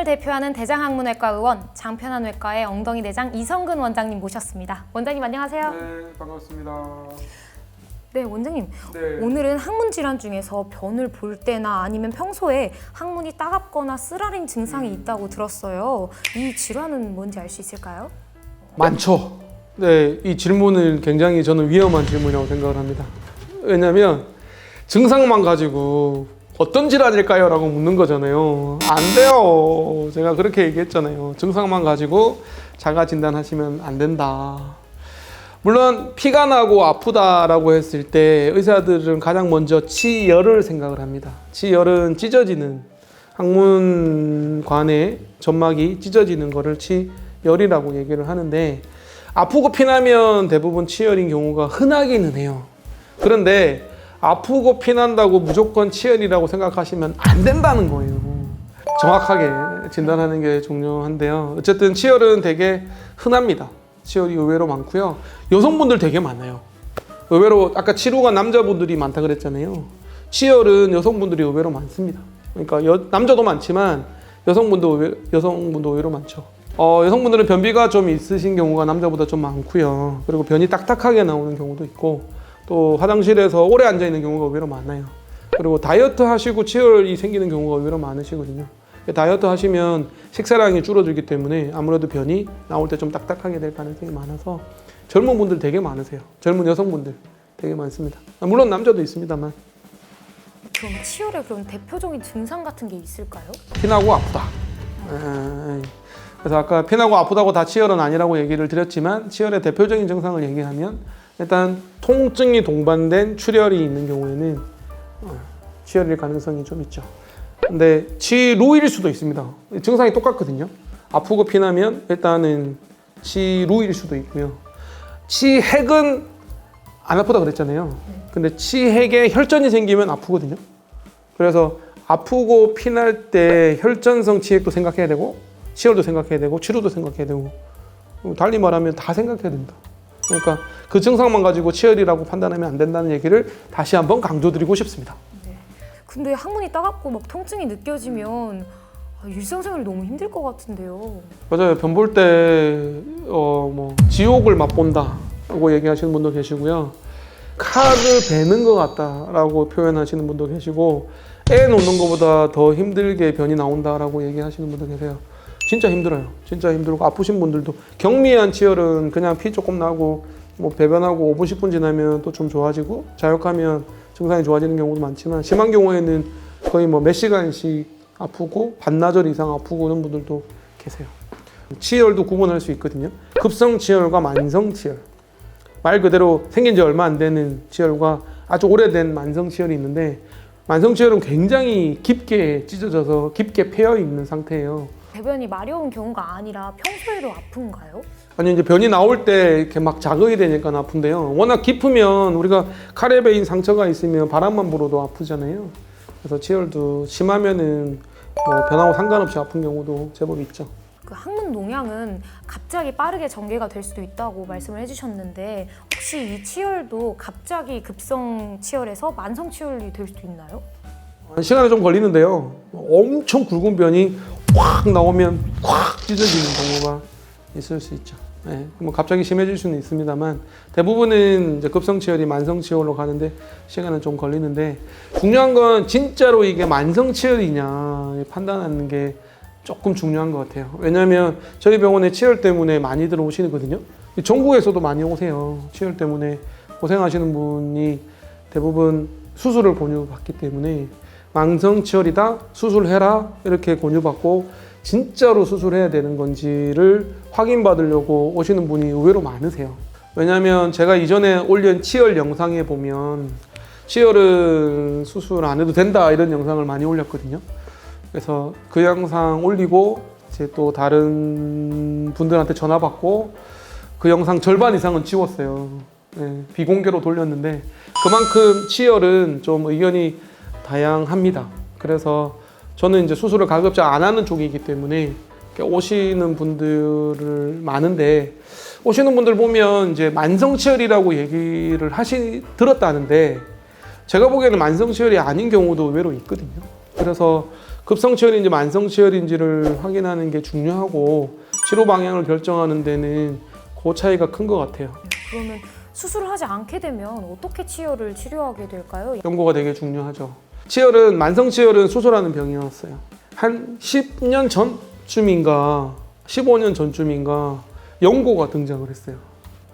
학문을 대표하는 대장학문외과 의원, 장편환외과의 엉덩이 내장 이성근 원장님 모셨습니다. 원장님 안녕하세요. 네, 반갑습니다. 네, 원장님. 네. 오늘은 항문 질환 중에서 변을 볼 때나 아니면 평소에 항문이 따갑거나 쓰라린 증상이 있다고 들었어요. 이 질환은 뭔지 알 수 있을까요? 많죠. 네, 이 질문은 굉장히 저는 위험한 질문이라고 생각을 합니다. 왜냐하면 증상만 가지고 어떤 질환일까요? 라고 묻는 거잖아요. 안 돼요. 제가 그렇게 얘기했잖아요. 증상만 가지고 자가 진단하시면 안 된다. 물론 피가 나고 아프다라고 했을 때 의사들은 가장 먼저 치열을 생각을 합니다. 치열은 찢어지는 항문관의 점막이 찢어지는 거를 치열이라고 얘기를 하는데 아프고 피나면 대부분 치열인 경우가 흔하기는 해요. 그런데 아프고 피난다고 무조건 치열이라고 생각하시면 안 된다는 거예요. 정확하게 진단하는 게 중요한데요. 어쨌든 치열은 되게 흔합니다. 치열이 의외로 많고요. 여성분들 되게 많아요. 의외로 아까 치료가 남자분들이 많다 그랬잖아요. 치열은 여성분들이 의외로 많습니다. 그러니까 남자도 많지만 여성분도 의외로 많죠. 여성분들은 변비가 좀 있으신 경우가 남자보다 좀 많고요. 그리고 변이 딱딱하게 나오는 경우도 있고 또 화장실에서 오래 앉아 있는 경우가 의외로 많아요. 그리고 다이어트 하시고 치열이 생기는 경우가 의외로 많으시거든요. 다이어트 하시면 식사량이 줄어들기 때문에 아무래도 변이 나올 때 좀 딱딱하게 될 가능성이 많아서 젊은 분들 되게 많으세요. 젊은 여성분들 되게 많습니다. 물론 남자도 있습니다만. 그럼 치열의 그런 대표적인 증상 같은 게 있을까요? 피나고 아프다. 그래서 아까 피나고 아프다고 다 치열은 아니라고 얘기를 드렸지만 치열의 대표적인 증상을 얘기하면 일단 통증이 동반된 출혈이 있는 경우에는 치열일 가능성이 좀 있죠. 근데 치루일 수도 있습니다. 증상이 똑같거든요. 아프고 피나면 일단은 치루일 수도 있고요. 치핵은 안 아프다 그랬잖아요. 근데 치핵에 혈전이 생기면 아프거든요. 그래서 아프고 피날 때 혈전성 치핵도 생각해야 되고 치열도 생각해야 되고 치루도 생각해야 되고 달리 말하면 다 생각해야 됩니다. 그러니까 그 증상만 가지고 치열이라고 판단하면 안 된다는 얘기를 다시 한번 강조드리고 싶습니다. 근데 항문이 따갑고 막 통증이 느껴지면 일상생활이 너무 힘들 것 같은데요. 맞아요. 변 볼 때 지옥을 맛본다라고 얘기하시는 분도 계시고요. 칼을 베는 것 같다라고 표현하시는 분도 계시고 애 놓는 것보다 더 힘들게 변이 나온다라고 얘기하시는 분도 계세요. 진짜 힘들어요. 진짜 힘들고 아프신 분들도 경미한 치열은 그냥 피 조금 나고 배변하고 5분 10분 지나면 또 좀 좋아지고 자극하면 증상이 좋아지는 경우도 많지만 심한 경우에는 거의 몇 시간씩 아프고 반나절 이상 아프고 그런 분들도 계세요. 치열도 구분할 수 있거든요. 급성 치열과 만성 치열. 말 그대로 생긴 지 얼마 안 되는 치열과 아주 오래된 만성 치열이 있는데 만성 치열은 굉장히 깊게 찢어져서 깊게 패여 있는 상태예요. 배변이 마려운 경우가 아니라 평소에도 아픈가요? 아니 이제 변이 나올 때 이렇게 막 자극이 되니까 아픈데요. 워낙 깊으면 우리가 칼에 베인 상처가 있으면 바람만 불어도 아프잖아요. 그래서 치열도 심하면은 변하고 상관없이 아픈 경우도 제법 있죠. 그 항문 농양은 갑자기 빠르게 전개가 될 수도 있다고 말씀을 해주셨는데 혹시 이 치열도 갑자기 급성 치열에서 만성 치열이 될 수도 있나요? 시간이 좀 걸리는데요. 엄청 굵은 변이 확 나오면 확 찢어지는 경우가 있을 수 있죠. 네, 갑자기 심해질 수는 있습니다만 대부분은 이제 급성 치열이 만성 치열로 가는데 시간은 좀 걸리는데 중요한 건 진짜로 이게 만성 치열이냐 판단하는 게 조금 중요한 것 같아요. 왜냐하면 저희 병원에 치열 때문에 많이들 오시거든요. 전국에서도 많이 오세요. 치열 때문에 고생하시는 분이 대부분 수술을 권유받기 때문에 만성 치열이다 수술해라 이렇게 권유받고 진짜로 수술해야 되는 건지를 확인받으려고 오시는 분이 의외로 많으세요. 왜냐하면 제가 이전에 올린 치열 영상에 보면 치열은 수술 안 해도 된다 이런 영상을 많이 올렸거든요. 그래서 그 영상 올리고 이제 또 다른 분들한테 전화 받고 그 영상 절반 이상은 지웠어요. 네, 비공개로 돌렸는데 그만큼 치열은 좀 의견이 다양합니다. 그래서 저는 이제 수술을 가급적 안 하는 쪽이기 때문에 오시는 분들을 많은데 오시는 분들 보면 이제 만성치열이라고 얘기를 들었다는데 제가 보기에는 만성치열이 아닌 경우도 의외로 있거든요. 그래서 급성치열인지 만성치열인지를 확인하는 게 중요하고 치료 방향을 결정하는 데는 그 차이가 큰 것 같아요. 그러면 수술을 하지 않게 되면 어떻게 치열을 치료하게 될까요? 연고가 되게 중요하죠. 치열은 만성치열은 수술하는 병이었어요. 한 10년 전쯤인가 15년 전쯤인가 연고가 등장을 했어요.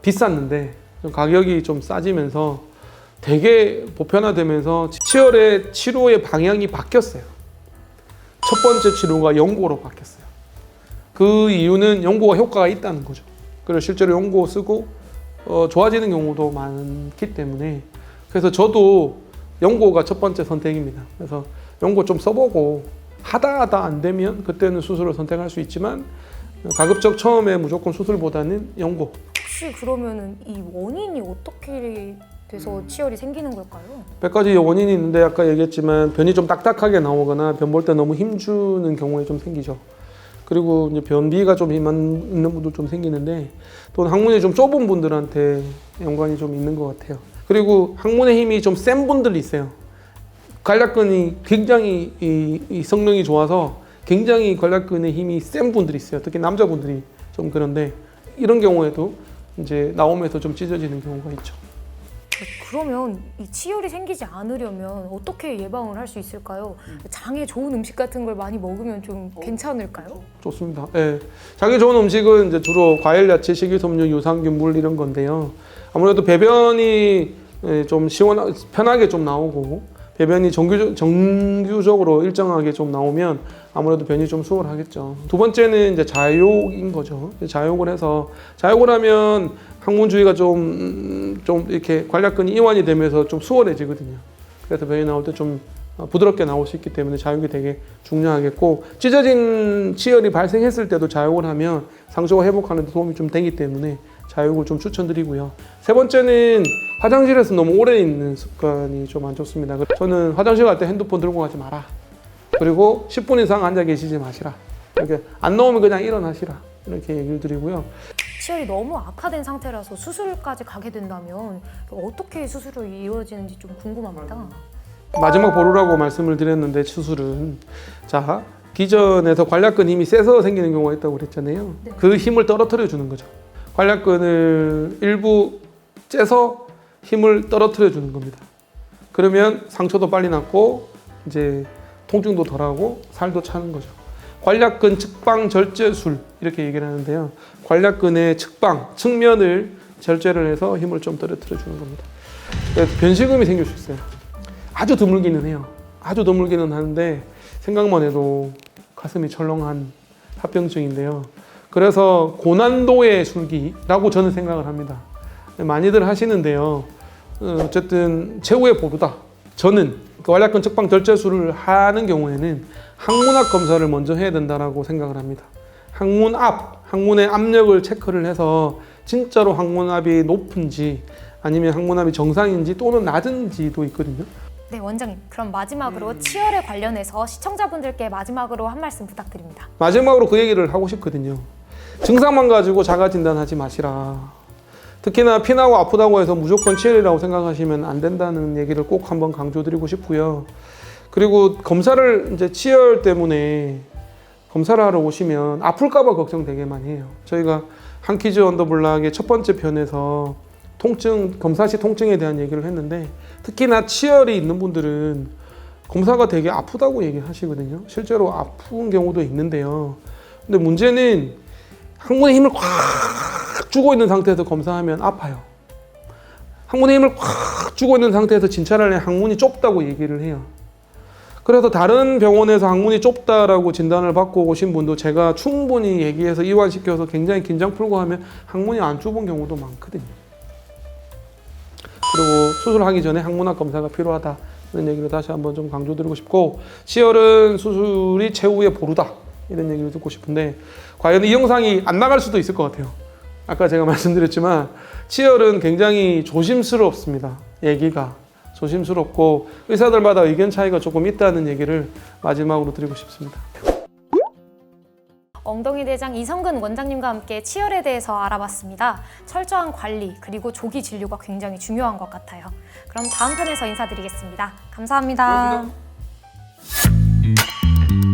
비쌌는데 좀 가격이 좀 싸지면서 되게 보편화되면서 치열의 치료의 방향이 바뀌었어요. 첫 번째 치료가 연고로 바뀌었어요. 그 이유는 연고가 효과가 있다는 거죠. 그래서 실제로 연고 쓰고 좋아지는 경우도 많기 때문에 그래서 저도 연고가 첫 번째 선택입니다. 그래서 연고 좀 써보고 하다 안 되면 그때는 수술을 선택할 수 있지만 가급적 처음에 무조건 수술보다는 연고. 혹시 그러면은 이 원인이 어떻게 돼서 치열이 생기는 걸까요? 몇 가지 원인이 있는데 아까 얘기했지만 변이 좀 딱딱하게 나오거나 변 볼 때 너무 힘주는 경우에 좀 생기죠. 그리고 이제 변비가 좀 있는 분도 좀 생기는데 또 항문이 좀 좁은 분들한테 연관이 좀 있는 것 같아요. 그리고 항문의 힘이 좀 센 분들이 있어요. 관략근이 굉장히 이 성능이 좋아서 굉장히 관략근의 힘이 센 분들이 있어요. 특히 남자분들이 좀 그런데 이런 경우에도 이제 나오면서 좀 찢어지는 경우가 있죠. 그러면 이 치열이 생기지 않으려면 어떻게 예방을 할 수 있을까요? 장에 좋은 음식 같은 걸 많이 먹으면 좀 괜찮을까요? 좋습니다. 예. 장에 좋은 음식은 이제 주로 과일, 야채, 식이섬유, 유산균, 물 이런 건데요. 아무래도 배변이 좀 편하게 좀 나오고 배변이 정규적으로 일정하게 좀 나오면 아무래도 변이 좀 수월하겠죠. 두 번째는 이제 자욕인 거죠. 자욕을 해서 자욕을 하면 항문 주위가 좀 이렇게 관략근이 이완이 되면서 좀 수월해지거든요. 그래서 변이 나올 때 좀 부드럽게 나올 수 있기 때문에 자욕이 되게 중요하겠고 찢어진 치열이 발생했을 때도 자욕을 하면 상처가 회복하는 데 도움이 좀 되기 때문에 자욕을 좀 추천드리고요. 세 번째는 화장실에서 너무 오래 있는 습관이 좀 안 좋습니다. 저는 화장실 갈 때 핸드폰 들고 가지 마라. 그리고 10분 이상 앉아 계시지 마시라. 이렇게 안 나오면 그냥 일어나시라. 이렇게 얘기를 드리고요. 치열이 너무 악화된 상태라서 수술까지 가게 된다면 어떻게 수술이 이루어지는지 좀 궁금합니다. 마지막 보루라고 말씀을 드렸는데 수술은 자 기전에서 관략근 힘이 세서 생기는 경우가 있다고 그랬잖아요. 네. 그 힘을 떨어뜨려 주는 거죠. 관략근을 일부 째서 힘을 떨어뜨려 주는 겁니다. 그러면 상처도 빨리 낫고 이제 통증도 덜하고 살도 차는 거죠. 관략근 측방 절제술 이렇게 얘기를 하는데요. 관략근의 측면을 절제를 해서 힘을 좀 떨어뜨려 주는 겁니다. 변식음이 생길 수 있어요. 아주 드물기는 해요. 아주 드물기는 하는데 생각만 해도 가슴이 철렁한 합병증인데요. 그래서 고난도의 술기라고 저는 생각을 합니다. 많이들 하시는데요. 어쨌든 최후의 보루다. 저는 관략근 측방 절제술을 하는 경우에는 항문압 검사를 먼저 해야 된다고 생각을 합니다. 항문의 압력을 체크를 해서 진짜로 항문압이 높은지 아니면 항문압이 정상인지 또는 낮은지도 있거든요. 네, 원장님. 그럼 마지막으로 치열에 관련해서 시청자분들께 마지막으로 한 말씀 부탁드립니다. 마지막으로 그 얘기를 하고 싶거든요. 증상만 가지고 자가 진단하지 마시라. 특히나 피나고 아프다고 해서 무조건 치열이라고 생각하시면 안 된다는 얘기를 꼭 한번 강조드리고 싶고요. 그리고 검사를 이제 치열 때문에 검사를 하러 오시면 아플까봐 걱정 되게 많이 해요. 저희가 한키즈 언더블락의 첫 번째 편에서 검사 시 통증에 대한 얘기를 했는데 특히나 치열이 있는 분들은 검사가 되게 아프다고 얘기하시거든요. 실제로 아픈 경우도 있는데요. 근데 문제는 항문에 힘을 꽉 주고 있는 상태에서 검사하면 아파요. 항문에 힘을 꽉 주고 있는 상태에서 진찰을 해 항문이 좁다고 얘기를 해요. 그래서 다른 병원에서 항문이 좁다라고 진단을 받고 오신 분도 제가 충분히 얘기해서 이완시켜서 굉장히 긴장 풀고 하면 항문이 안 좁은 경우도 많거든요. 그리고 수술하기 전에 항문압 검사가 필요하다 이런 얘기를 다시 한번 좀 강조드리고 싶고 치열은 수술이 최후의 보루다 이런 얘기를 듣고 싶은데 과연 이 영상이 안 나갈 수도 있을 것 같아요. 아까 제가 말씀드렸지만 치열은 굉장히 조심스럽습니다. 얘기가 조심스럽고 의사들마다 의견 차이가 조금 있다는 얘기를 마지막으로 드리고 싶습니다. 엉덩이 대장 이성근 원장님과 함께 치열에 대해서 알아봤습니다. 철저한 관리 그리고 조기 진료가 굉장히 중요한 것 같아요. 그럼 다음 편에서 인사드리겠습니다. 감사합니다. 고맙습니다.